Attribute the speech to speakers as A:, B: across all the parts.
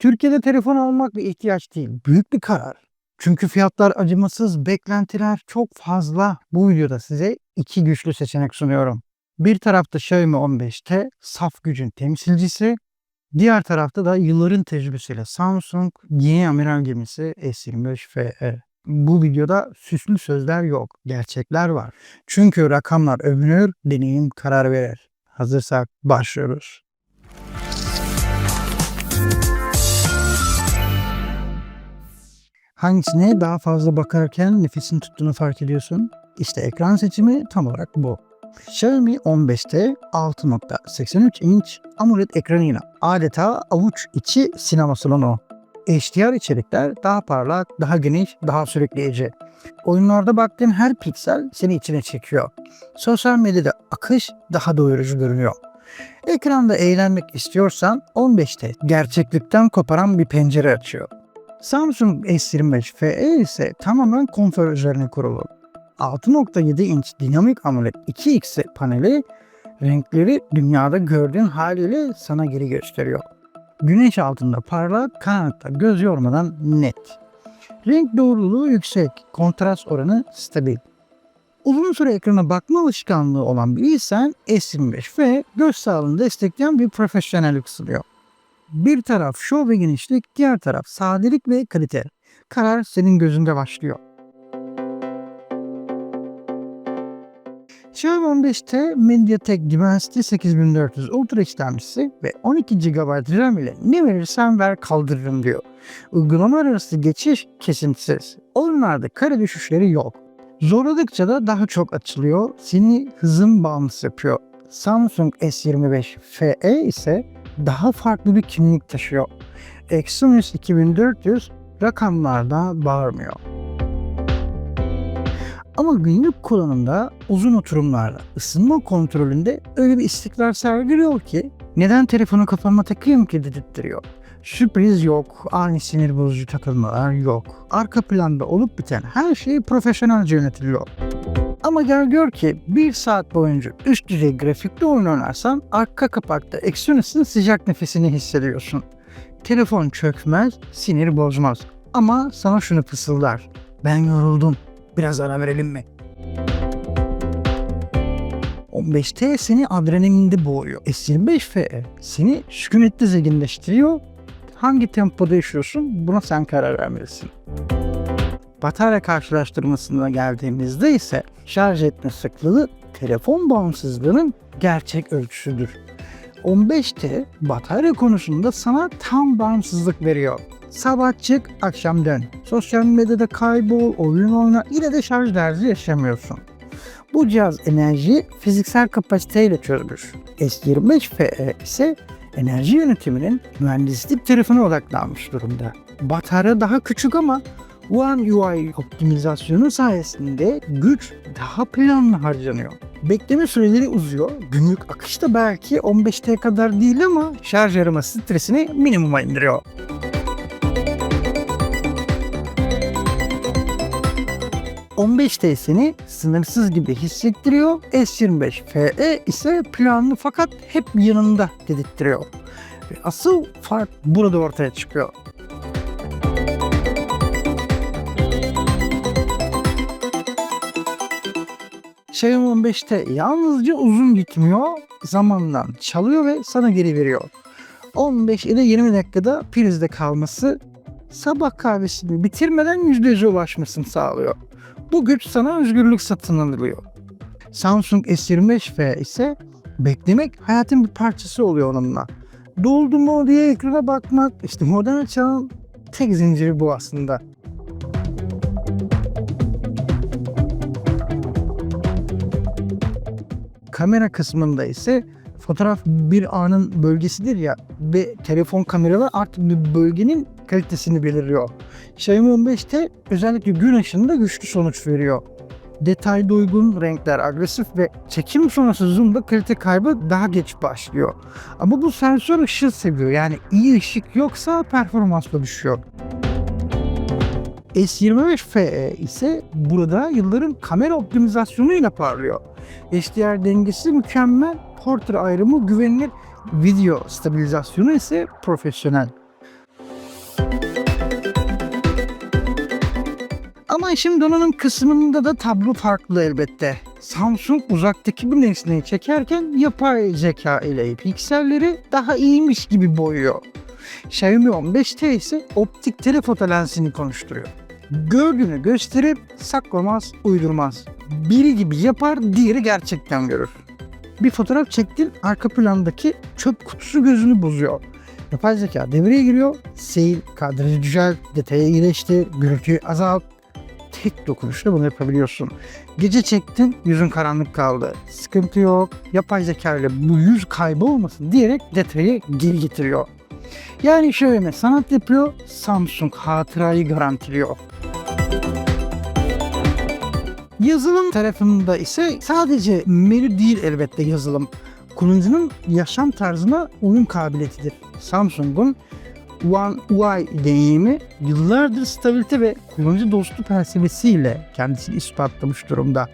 A: Türkiye'de telefon almak bir ihtiyaç değil, büyük bir karar. Çünkü fiyatlar acımasız, beklentiler çok fazla. Bu videoda size iki güçlü seçenek sunuyorum. Bir tarafta Xiaomi 15T, saf gücün temsilcisi. Diğer tarafta da yılların tecrübesiyle Samsung yeni amiral gemisi S25 FE. Bu videoda süslü sözler yok, gerçekler var. Çünkü rakamlar övünür, deneyim karar verir. Hazırsak başlıyoruz. Hangisine daha fazla bakarken nefesin tuttuğunu fark ediyorsun? İşte ekran seçimi tam olarak bu. Xiaomi 15'te 6.83 inç AMOLED ekranıyla adeta avuç içi sinema salonu. HDR içerikler daha parlak, daha geniş, daha sürükleyici. Oyunlarda baktığın her piksel seni içine çekiyor. Sosyal medyada akış daha doyurucu görünüyor. Ekranda eğlenmek istiyorsan 15'te gerçeklikten koparan bir pencere açıyor. Samsung S25 FE ise tamamen konfor üzerine kurulu. 6.7 inç dinamik AMOLED 2x paneli renkleri dünyada gördüğün haliyle sana geri gösteriyor. Güneş altında parlak, karanlıkta göz yormadan net. Renk doğruluğu yüksek, kontrast oranı stabil. Uzun süre ekrana bakma alışkanlığı olan biriysen S25 FE göz sağlığını destekleyen bir profesyonellik sunuyor. Bir taraf şov ve genişlik, diğer taraf sadelik ve kalite. Karar senin gözünde başlıyor. Xiaomi 15'te MediaTek Dimensity 8400 Ultra işlemcisi ve 12 GB RAM ile ne verirsen ver kaldırırım diyor. Uygulamalar arası geçiş kesintisiz. Oyunlarda kare düşüşleri yok. Zorladıkça da daha çok açılıyor. Seni hızın bağımlısı yapıyor. Samsung S25 FE ise daha farklı bir kimlik taşıyor. Exynos 2400 rakamlarda bağırmıyor. Ama günlük kullanımda, uzun oturumlarda, ısınma kontrolünde öyle bir istikrar sergiliyor ki neden telefonu kafama takayım ki dedirtiyor. Sürpriz yok, ani sinir bozucu takılmalar yok. Arka planda olup biten her şey profesyonelce yönetiliyor. Ama gel gör ki 1 saat boyunca üst düzey grafikli oyun oynarsan arka kapakta Exynos'un sıcak nefesini hissediyorsun. Telefon çökmez, sinir bozmaz. Ama sana şunu fısıldar. Ben yoruldum. Biraz ara verelim mi? 15T seni adrenalinde boğuyor. S25 FE seni sükunette zenginleştiriyor. Hangi tempoda yaşıyorsun buna sen karar vermelisin. Batarya karşılaştırmasına geldiğimizde ise şarj etme sıklığı telefon bağımsızlığının gerçek ölçüsüdür. 15T batarya konusunda sana tam bağımsızlık veriyor. Sabah çık, akşam dön. Sosyal medyada kaybol, oyun oyna, yine de şarj derdi yaşamıyorsun. Bu cihaz enerjiyi fiziksel kapasiteyle çözmüş. S25 FE ise enerji yönetiminin mühendislik tarafına odaklanmış durumda. Batarya daha küçük ama One UI optimizasyonu sayesinde güç daha planlı harcanıyor. Bekleme süreleri uzuyor. Günlük akış da belki 15T kadar değil ama şarj arama stresini minimuma indiriyor. S25T seni sınırsız gibi hissettiriyor. S25 FE ise planlı fakat hep yanında dedirtiyor. Ve asıl fark burada ortaya çıkıyor. Xiaomi 15'te yalnızca uzun gitmiyor, zamandan çalıyor ve sana geri veriyor. 15 ile 20 dakikada prizde kalması, sabah kahvesini bitirmeden %100'e ulaşmasını sağlıyor. Bu güç sana özgürlük satın alıyor. Samsung S25 FE ise beklemek hayatın bir parçası oluyor onunla. Doldu mu diye ekrana bakmak, işte modern çağın tek zinciri bu aslında. Kamera kısmında ise fotoğraf bir anın bölgesidir ya ve telefon kameralar artık bir bölgenin kalitesini belirliyor. Xiaomi 15'te özellikle gün ışığında güçlü sonuç veriyor. Detayda uygun, renkler agresif ve çekim sonrası zoom'da kalite kaybı daha geç başlıyor. Ama bu sensör ışığı seviyor, yani iyi ışık yoksa performans da düşüyor. S25 FE ise burada yılların kamera optimizasyonuyla parlıyor. HDR dengesi mükemmel, portre ayrımı güvenilir, video stabilizasyonu ise profesyonel. Ama şimdi donanım kısmında da tablo farklı elbette. Samsung uzaktaki bir nesneyi çekerken yapay zeka ile pikselleri daha iyiymiş gibi boyuyor. Xiaomi 15T ise optik telefoto lensini konuşturuyor. Gördüğünü gösterip saklamaz, uydurmaz. Biri gibi yapar, diğeri gerçekten görür. Bir fotoğraf çektin, arka plandaki çöp kutusu gözünü bozuyor. Yapay zeka devreye giriyor, sil, kadrajı düzelt, detaya iyileştir, gürültüyü azalt. Tek dokunuşla bunu yapabiliyorsun. Gece çektin, yüzün karanlık kaldı. Sıkıntı yok, yapay zeka ile bu yüz kaybolmasın diyerek detayı geri getiriyor. Yani Xiaomi sanat yapıyor, Samsung hatırayı garantiliyor. Yazılım tarafında ise sadece menü değil elbette yazılım. Kullanıcının yaşam tarzına uyum kabiliyetidir. Samsung'un One UI deneyimi yıllardır stabilite ve kullanıcı dostu felsefesiyle kendisini ispatlamış durumda.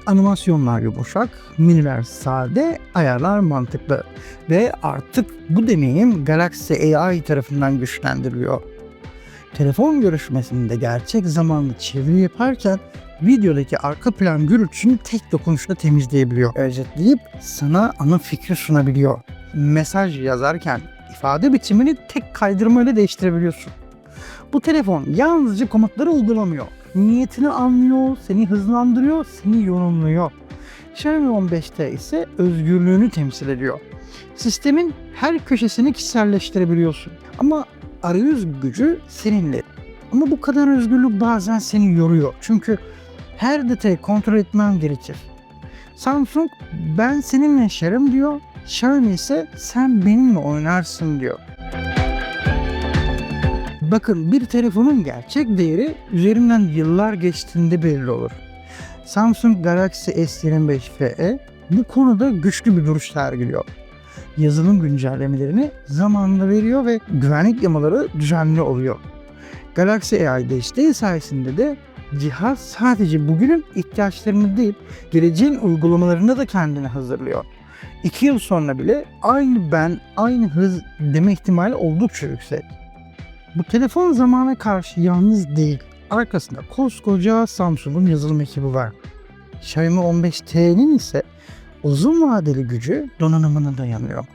A: Animasyonlar yumuşak, menüler sade, ayarlar mantıklı ve artık bu deneyim Galaxy AI tarafından güçlendiriliyor. Telefon görüşmesinde gerçek zamanlı çeviri yaparken videodaki arka plan gürültüsünü tek dokunuşla temizleyebiliyor. Özetleyip sana ana fikri sunabiliyor. Mesaj yazarken ifade biçimini tek kaydırmayla değiştirebiliyorsun. Bu telefon yalnızca komutları uygulamıyor. Niyetini anlıyor, seni hızlandırıyor, seni yorumluyor. Xiaomi 15'te ise özgürlüğünü temsil ediyor. Sistemin her köşesini kişiselleştirebiliyorsun. Ama arayüz gücü seninle. Ama bu kadar özgürlük bazen seni yoruyor. Çünkü her detayı kontrol etmen gerekir. Samsung ben seninle yaşarım diyor. Xiaomi ise sen benimle oynarsın diyor. Bakın bir telefonun gerçek değeri üzerinden yıllar geçtiğinde belli olur. Samsung Galaxy S25 FE bu konuda güçlü bir duruş sergiliyor. Yazılım güncellemelerini zamanında veriyor ve güvenlik yamaları düzenli oluyor. Galaxy AI desteği sayesinde de cihaz sadece bugünün ihtiyaçlarını değil, geleceğin uygulamalarına da kendini hazırlıyor. 2 yıl sonra bile aynı hız deme ihtimali oldukça yüksek. Bu telefon zamana karşı yalnız değil. Arkasında koskoca Samsung'un yazılım ekibi var. Xiaomi 15T'nin ise uzun vadeli gücü donanımına dayanıyor.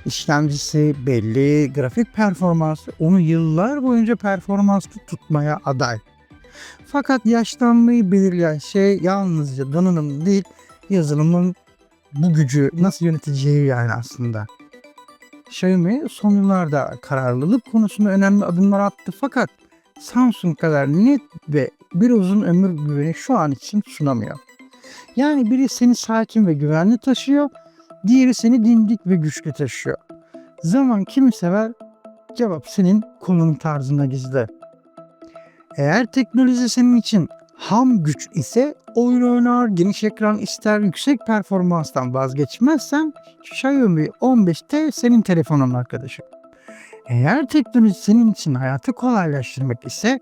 A: İşlemcisi belli, grafik performansı onu yıllar boyunca performanslı tutmaya aday. Fakat yaşlanmayı belirleyen şey yalnızca donanım değil, yazılımın bu gücü nasıl yöneteceği yani aslında. Xiaomi son yıllarda kararlılık konusunda önemli adımlar attı fakat Samsung kadar net ve bir uzun ömür güveni şu an için sunamıyor. Yani biri seni sakin ve güvenli taşıyor, diğeri seni dimdik ve güçlü taşıyor. Zaman kimi sever? Cevap senin kullanım tarzında gizli. Eğer teknoloji senin için ham güç ise oyun oynar, geniş ekran ister, yüksek performanstan vazgeçmezsen Xiaomi 15T senin telefonun arkadaşı. Eğer teknoloji senin için hayatı kolaylaştırmak ise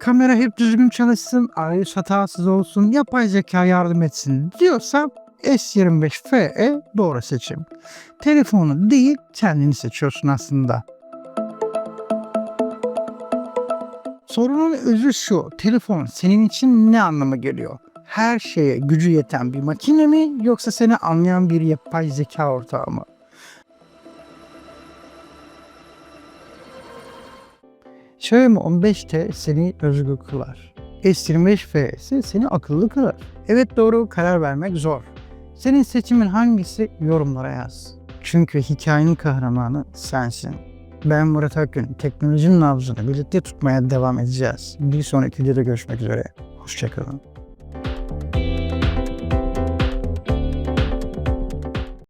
A: kamera hep düzgün çalışsın, arayüz hatasız olsun, yapay zeka yardım etsin diyorsan S25 FE doğru seçim. Telefonu değil kendini seçiyorsun aslında. Sorunun özü şu, telefon senin için ne anlama geliyor? Her şeye gücü yeten bir makine mi yoksa seni anlayan bir yapay zeka ortağı mı? Xiaomi 15T seni özgür kılar. S25 FE ise seni akıllı kılar. Evet doğru, karar vermek zor. Senin seçimin hangisi yorumlara yaz. Çünkü hikayenin kahramanı sensin. Ben Murat Akgün. Teknolojinin nabzını birlikte tutmaya devam edeceğiz. Bir sonraki videoda görüşmek üzere. Hoşçakalın.